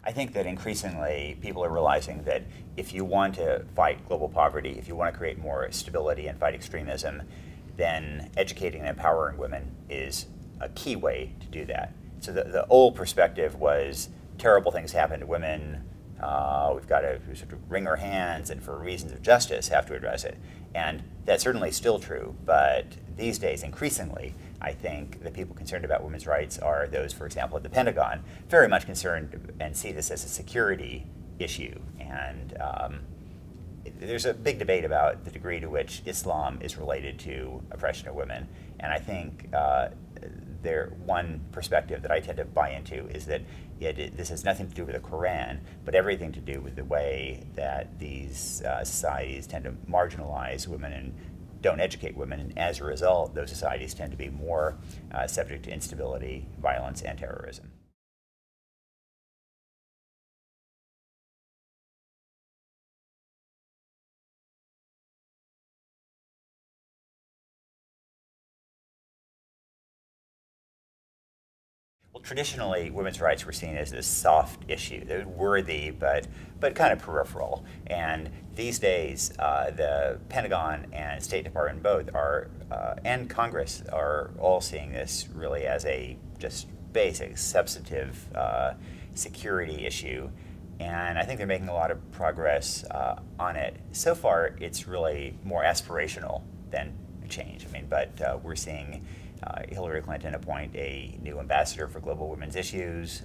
I think that increasingly people are realizing that if you want to fight global poverty, if you want to create more stability and fight extremism, then educating and empowering women is a key way to do that. So the old perspective was terrible things happen to women, we've got to sort of wring our hands and for reasons of justice have to address it. And that's certainly still true, but these days increasingly I think the people concerned about women's rights are those, for example, at the Pentagon, very much concerned and see this as a security issue. And there's a big debate about the degree to which Islam is related to oppression of women. And I think one perspective that I tend to buy into is that this has nothing to do with the Quran, but everything to do with the way that these societies tend to marginalize women and don't educate women, and as a result, those societies tend to be more subject to instability, violence, and terrorism. Well, traditionally, women's rights were seen as this soft issue. They were worthy, but kind of peripheral. And these days, the Pentagon and State Department both are, and Congress are all seeing this really as a just basic, substantive security issue. And I think they're making a lot of progress on it. So far, it's really more aspirational than change. I mean, but we're seeing Hillary Clinton appoint a new ambassador for global women's issues,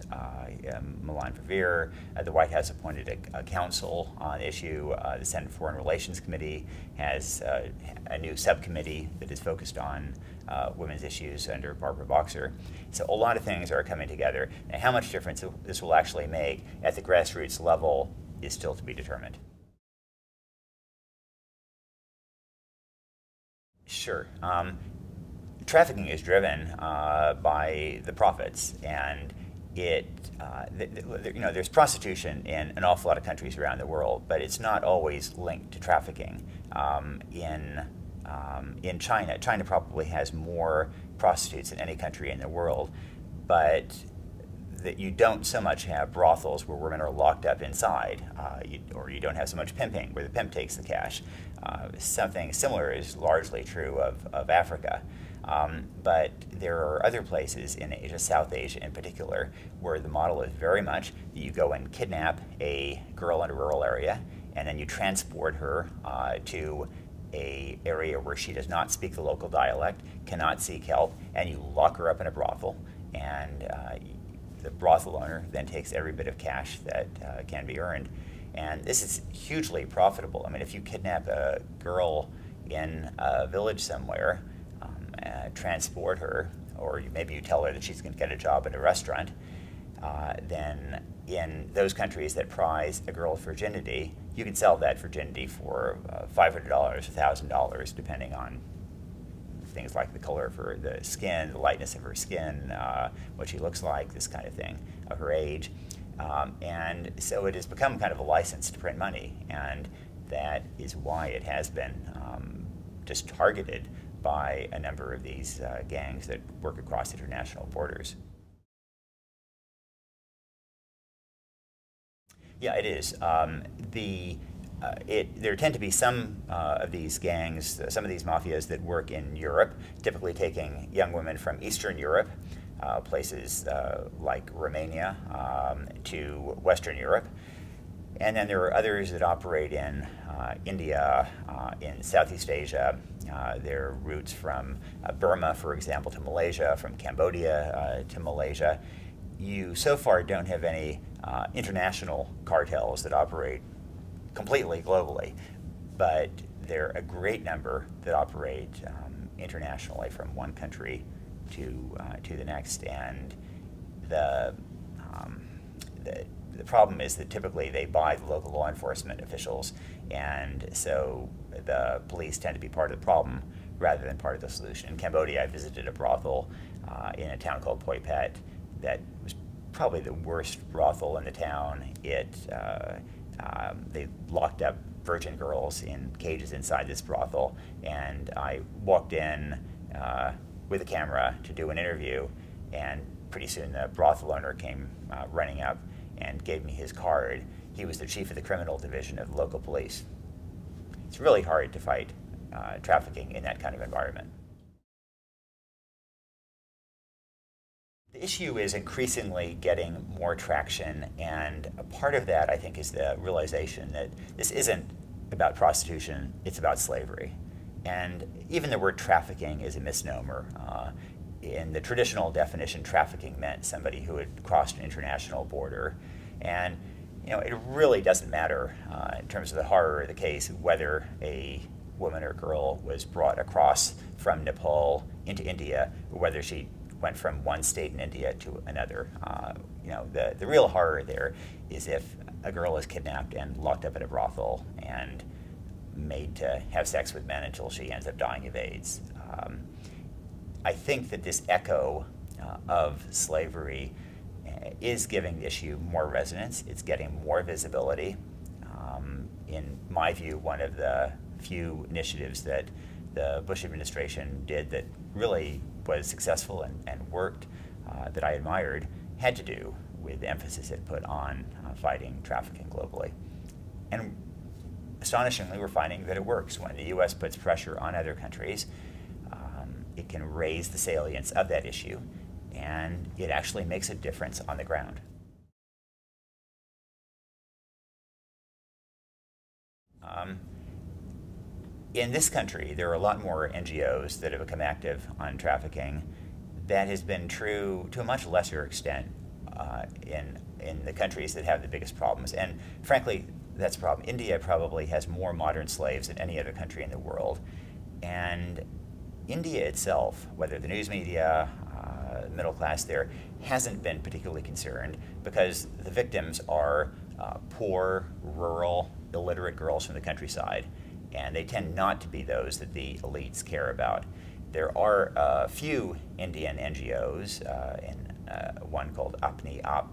Milan Verveer. The White House appointed a council on the issue. The Senate Foreign Relations Committee has a new subcommittee that is focused on women's issues under Barbara Boxer. So a lot of things are coming together. And how much difference this will actually make at the grassroots level is still to be determined. Sure. Trafficking is driven by the profits, and there's prostitution in an awful lot of countries around the world, but it's not always linked to trafficking. In China, China probably has more prostitutes than any country in the world, but that you don't so much have brothels where women are locked up inside, or you don't have so much pimping where the pimp takes the cash. Something similar is largely true of Africa. But there are other places in Asia, South Asia in particular, where the model is very much that you go and kidnap a girl in a rural area, and then you transport her to an area where she does not speak the local dialect, cannot seek help, and you lock her up in a brothel, and the brothel owner then takes every bit of cash that can be earned. And this is hugely profitable. I mean, if you kidnap a girl in a village somewhere, transport her, or maybe you tell her that she's going to get a job at a restaurant, then in those countries that prize a girl's virginity, you can sell that virginity for $500, $1,000, depending on things like the color of her, the skin, the lightness of her skin, what she looks like, this kind of thing, of her age. And so it has become kind of a license to print money, and that is why it has been just targeted by a number of these gangs that work across international borders. Yeah, it is. There tend to be some of these gangs, some of these mafias that work in Europe, typically taking young women from Eastern Europe, places like Romania, to Western Europe. And then there are others that operate in India, in Southeast Asia. There are routes from Burma, for example, to Malaysia, from Cambodia to Malaysia. You so far don't have any international cartels that operate completely globally, but there are a great number that operate internationally from one country to the next. And the problem is that typically they buy the local law enforcement officials, and so the police tend to be part of the problem rather than part of the solution. In Cambodia, I visited a brothel in a town called Poi Pet that was probably the worst brothel in the town. They locked up virgin girls in cages inside this brothel, and I walked in with a camera to do an interview, and pretty soon the brothel owner came running up, and gave me his card. He was the chief of the criminal division of the local police. It's really hard to fight trafficking in that kind of environment. The issue is increasingly getting more traction, and a part of that, I think, is the realization that this isn't about prostitution, it's about slavery. And even the word trafficking is a misnomer. In the traditional definition, trafficking meant somebody who had crossed an international border. And it really doesn't matter in terms of the horror of the case whether a woman or girl was brought across from Nepal into India, or whether she went from one state in India to another. The real horror there is if a girl is kidnapped and locked up in a brothel and made to have sex with men until she ends up dying of AIDS. I think that this echo of slavery is giving the issue more resonance. It's getting more visibility. In my view, one of the few initiatives that the Bush administration did that really was successful and worked, that I admired, had to do with the emphasis it put on fighting trafficking globally. And astonishingly, we're finding that it works. When the U.S. puts pressure on other countries, it can raise the salience of that issue, and it actually makes a difference on the ground. In this country, there are a lot more NGOs that have become active on trafficking. That has been true to a much lesser extent in the countries that have the biggest problems. And frankly, that's a problem. India probably has more modern slaves than any other country in the world. And India itself, whether the news media, middle class there, hasn't been particularly concerned because the victims are poor, rural, illiterate girls from the countryside. And they tend not to be those that the elites care about. There are a few Indian NGOs, one called Apni Aap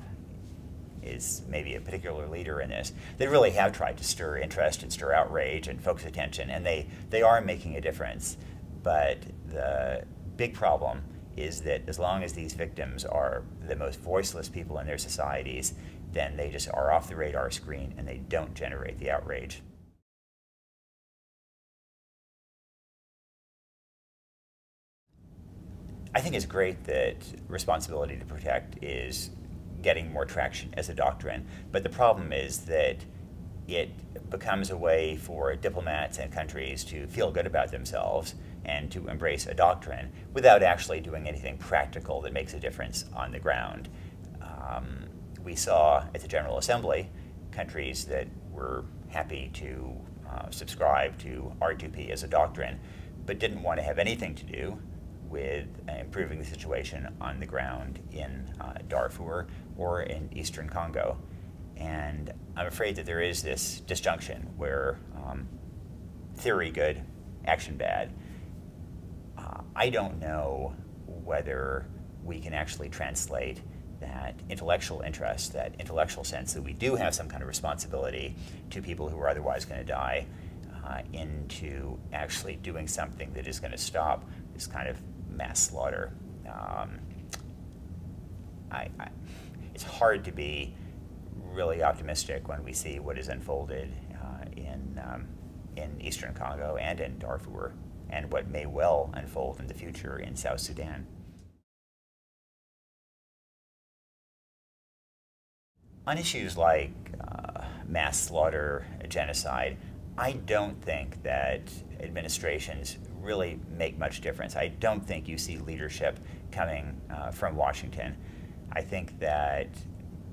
is maybe a particular leader in this. They really have tried to stir interest and stir outrage and focus attention, and they are making a difference. But the big problem is that as long as these victims are the most voiceless people in their societies, then they just are off the radar screen and they don't generate the outrage. I think it's great that responsibility to protect is getting more traction as a doctrine, but the problem is that it becomes a way for diplomats and countries to feel good about themselves and to embrace a doctrine without actually doing anything practical that makes a difference on the ground. We saw at the General Assembly countries that were happy to subscribe to R2P as a doctrine, but didn't want to have anything to do with improving the situation on the ground in Darfur or in eastern Congo. And I'm afraid that there is this disjunction where theory good, action bad. I don't know whether we can actually translate that intellectual interest, that intellectual sense that we do have some kind of responsibility to people who are otherwise going to die, into actually doing something that is going to stop this kind of mass slaughter. It's hard to be really optimistic when we see what is unfolded in eastern Congo and in Darfur, and what may well unfold in the future in South Sudan. On issues like mass slaughter, genocide, I don't think that administrations really make much difference. I don't think you see leadership coming from Washington. I think that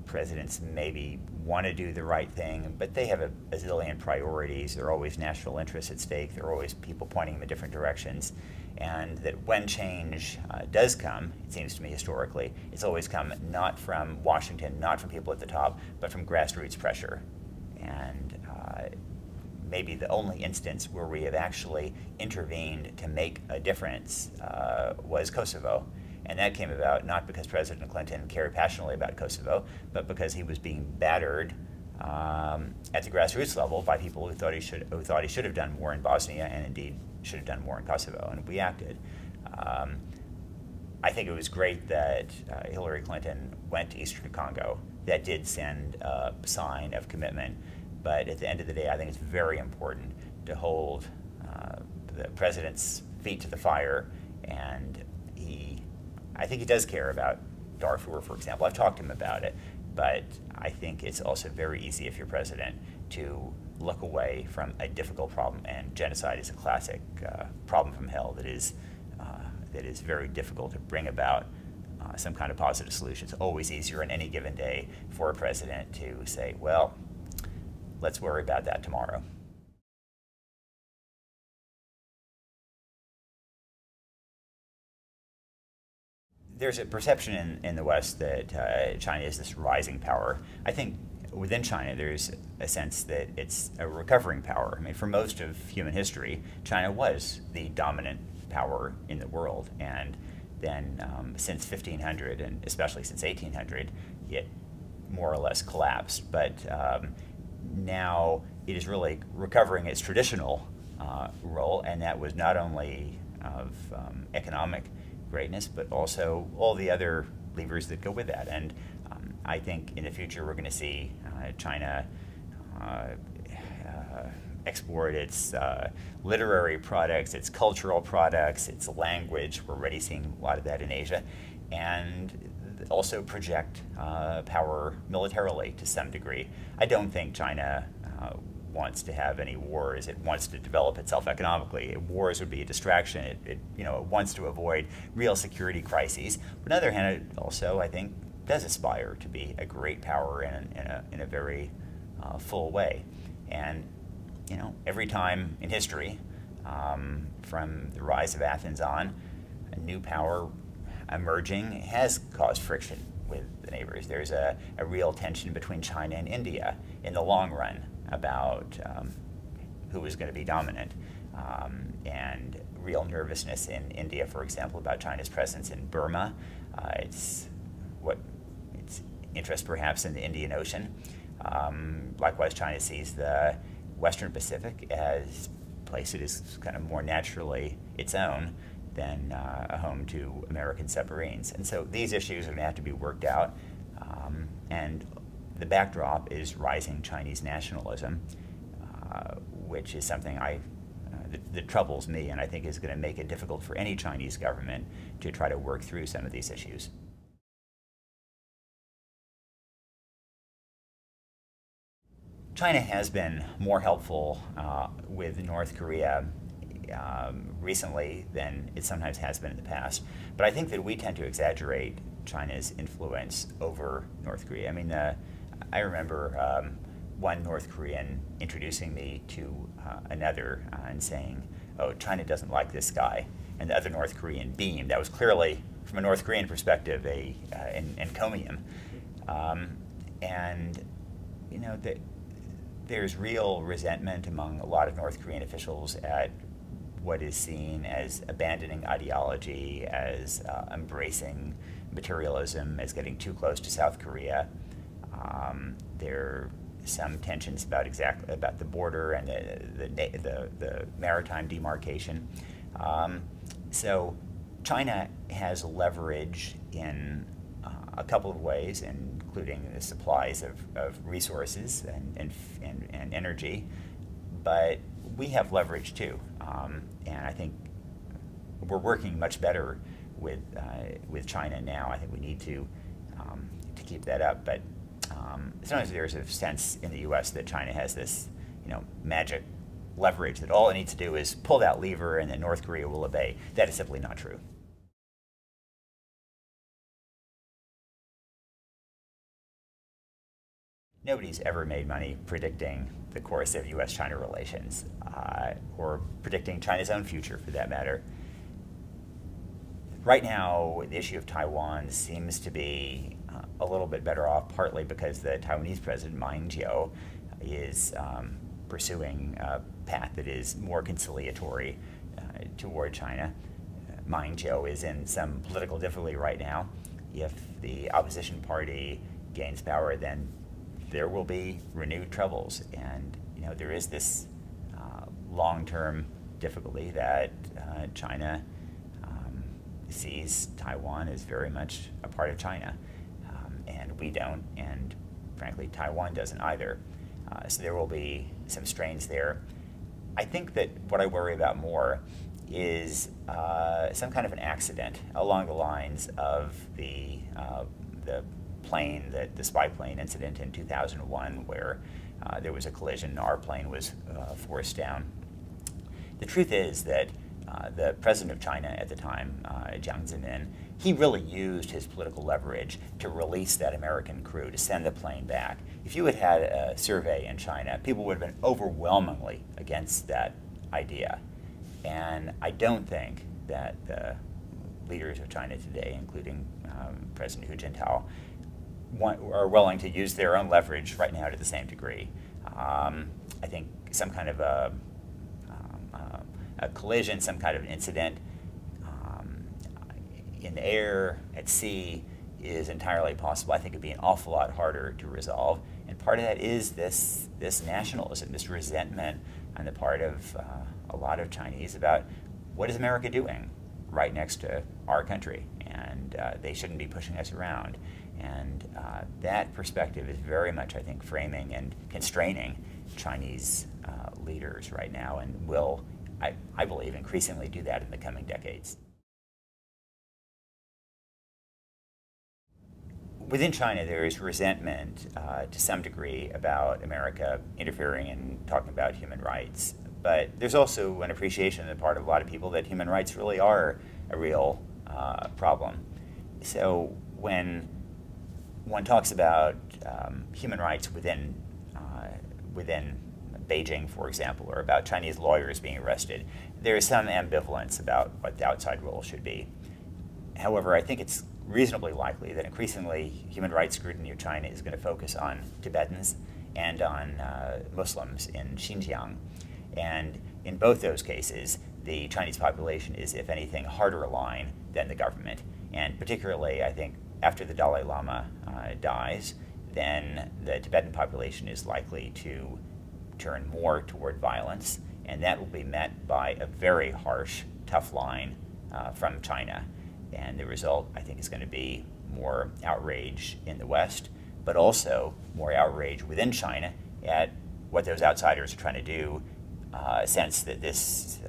presidents maybe want to do the right thing, but they have a zillion priorities. There are always national interests at stake. There are always people pointing them in different directions. And that when change does come, it seems to me historically, it's always come not from Washington, not from people at the top, but from grassroots pressure. And maybe the only instance where we have actually intervened to make a difference was Kosovo. And that came about not because President Clinton cared passionately about Kosovo, but because he was being battered at the grassroots level by people who thought he should have done more in Bosnia, and indeed should have done more in Kosovo, and we acted. I think it was great that Hillary Clinton went to eastern Congo that did send a sign of commitment. But at the end of the day, I think it's very important to hold the president's feet to the fire, and I think he does care about Darfur, for example. I've talked to him about it, but I think it's also very easy if you're president to look away from a difficult problem, and genocide is a classic problem from hell that is very difficult to bring about some kind of positive solution. It's always easier on any given day for a president to say, well, let's worry about that tomorrow. There's a perception in the West that China is this rising power. I think within China there's a sense that it's a recovering power. I mean, for most of human history, China was the dominant power in the world, and then since 1500, and especially since 1800, it more or less collapsed. But now it is really recovering its traditional role, and that was not only of economic greatness, but also all the other levers that go with that. And I think in the future we're going to see China export its literary products, its cultural products, its language. We're already seeing a lot of that in Asia. And also project power militarily to some degree. I don't think China wants to have any wars. It wants to develop itself economically. Wars would be a distraction. It wants to avoid real security crises. But on the other hand, it also, I think, does aspire to be a great power in a very full way. And every time in history, from the rise of Athens on, a new power emerging has caused friction with the neighbors. There's a real tension between China and India in the long run about who is going to be dominant, and real nervousness in India, for example, about China's presence in Burma. Its interest perhaps in the Indian Ocean. Likewise, China sees the Western Pacific as a place that is kind of more naturally its own than a home to American submarines. And so these issues are going to have to be worked out, and the backdrop is rising Chinese nationalism, which is something that troubles me, and I think is going to make it difficult for any Chinese government to try to work through some of these issues. China has been more helpful with North Korea recently than it sometimes has been in the past. But I think that we tend to exaggerate China's influence over North Korea. I mean, I remember one North Korean introducing me to another and saying, oh, China doesn't like this guy. And the other North Korean beamed. That was clearly, from a North Korean perspective, an encomium. And, there's real resentment among a lot of North Korean officials at what is seen as abandoning ideology, as embracing materialism, as getting too close to South Korea. There are some tensions about the border and the maritime demarcation. So China has leverage in a couple of ways, including the supplies of resources and energy, but we have leverage too, and I think we're working much better with China now. I think we need to keep that up, but sometimes there's a sense in the U.S. that China has this magic leverage that all it needs to do is pull that lever and then North Korea will obey. That is simply not true. Nobody's ever made money predicting the course of U.S.-China relations, or predicting China's own future, for that matter. Right now, the issue of Taiwan seems to be a little bit better off, partly because the Taiwanese president, Ma Ying-jeou, is pursuing a path that is more conciliatory toward China. Ma Ying-jeou is in some political difficulty right now. If the opposition party gains power, then there will be renewed troubles, and there is this long-term difficulty that China sees Taiwan as very much a part of China, and we don't, and frankly, Taiwan doesn't either. So there will be some strains there. I think that what I worry about more is some kind of an accident along the lines of the plane, the spy plane incident in 2001, where there was a collision, our plane was forced down. The truth is that the president of China at the time, Jiang Zemin, he really used his political leverage to release that American crew, to send the plane back. If you had had a survey in China, people would have been overwhelmingly against that idea. And I don't think that the leaders of China today, including President Hu Jintao, are willing to use their own leverage right now to the same degree. I think some kind of a collision, some kind of an incident in the air, at sea, is entirely possible. I think it'd be an awful lot harder to resolve. And part of that is this nationalism, this resentment on the part of a lot of Chinese about what is America doing right next to our country, and they shouldn't be pushing us around. And that perspective is very much, I think, framing and constraining Chinese leaders right now, and will, I believe, increasingly do that in the coming decades. Within China, there is resentment to some degree about America interfering and talking about human rights. But there's also an appreciation on the part of a lot of people that human rights really are a real problem. So when one talks about human rights within Beijing, for example, or about Chinese lawyers being arrested, there is some ambivalence about what the outside role should be. However, I think it's reasonably likely that increasingly human rights scrutiny of China is going to focus on Tibetans and on Muslims in Xinjiang. And in both those cases, the Chinese population is, if anything, harder aligned than the government. And particularly, I think, after the Dalai Lama dies, then the Tibetan population is likely to turn more toward violence, and that will be met by a very harsh, tough line from China. And the result, I think, is going to be more outrage in the West, but also more outrage within China at what those outsiders are trying to do, sense that this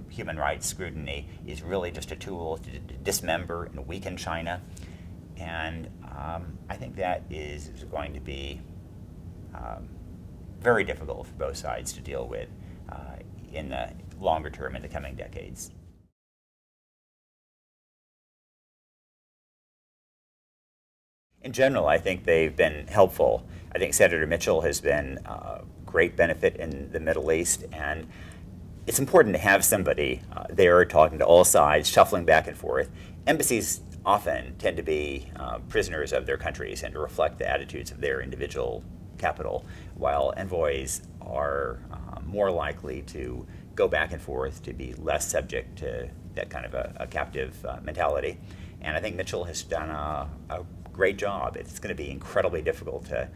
human rights scrutiny is really just a tool to dismember and weaken China. And I think that is going to be very difficult for both sides to deal with in the longer term, in the coming decades. In general, I think they've been helpful. I think Senator Mitchell has been a great benefit in the Middle East, and it's important to have somebody there talking to all sides, shuffling back and forth. Embassies often tend to be prisoners of their countries and to reflect the attitudes of their individual capital, while envoys are more likely to go back and forth, to be less subject to that kind of a captive mentality. And I think Mitchell has done a great job. It's going to be incredibly difficult to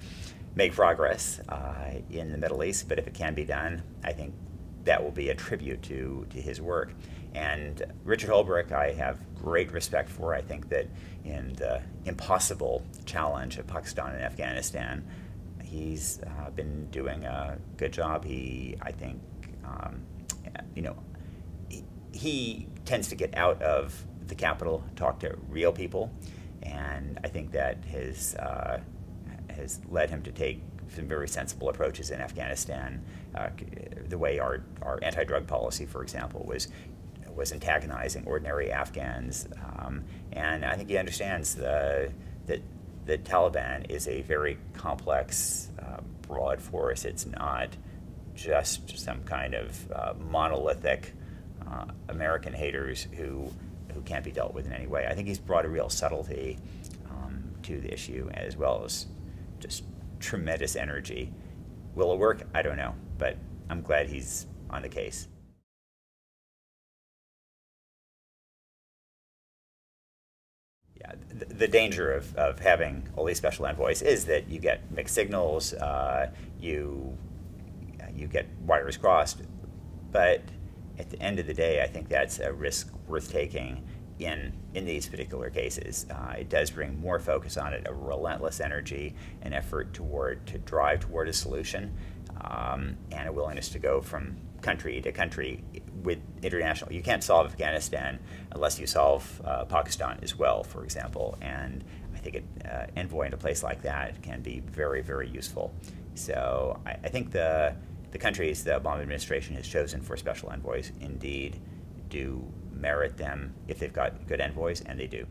make progress in the Middle East, but if it can be done, I think that will be a tribute to his work. And Richard Holbrooke, I have great respect for. I think that in the impossible challenge of Pakistan and Afghanistan, he's been doing a good job. I think, he tends to get out of the capital, talk to real people, and I think that has led him to take some very sensible approaches in Afghanistan. The way our anti-drug policy, for example, was antagonizing ordinary Afghans, and I think he understands that the Taliban is a very complex, broad force. It's not just some kind of monolithic American haters who can't be dealt with in any way. I think he's brought a real subtlety to the issue, as well as just tremendous energy. Will it work? I don't know, but I'm glad he's on the case. Yeah, the danger of having all these special envoys is that you get mixed signals, you get wires crossed, but at the end of the day, I think that's a risk worth taking in these particular cases. It does bring more focus on it, a relentless energy, an effort to drive toward a solution, and a willingness to go from country to country with international. You can't solve Afghanistan unless you solve Pakistan as well, for example, and I think an envoy in a place like that can be very, very useful. So I think the countries the Obama administration has chosen for special envoys indeed do merit them if they've got good envoys, and they do.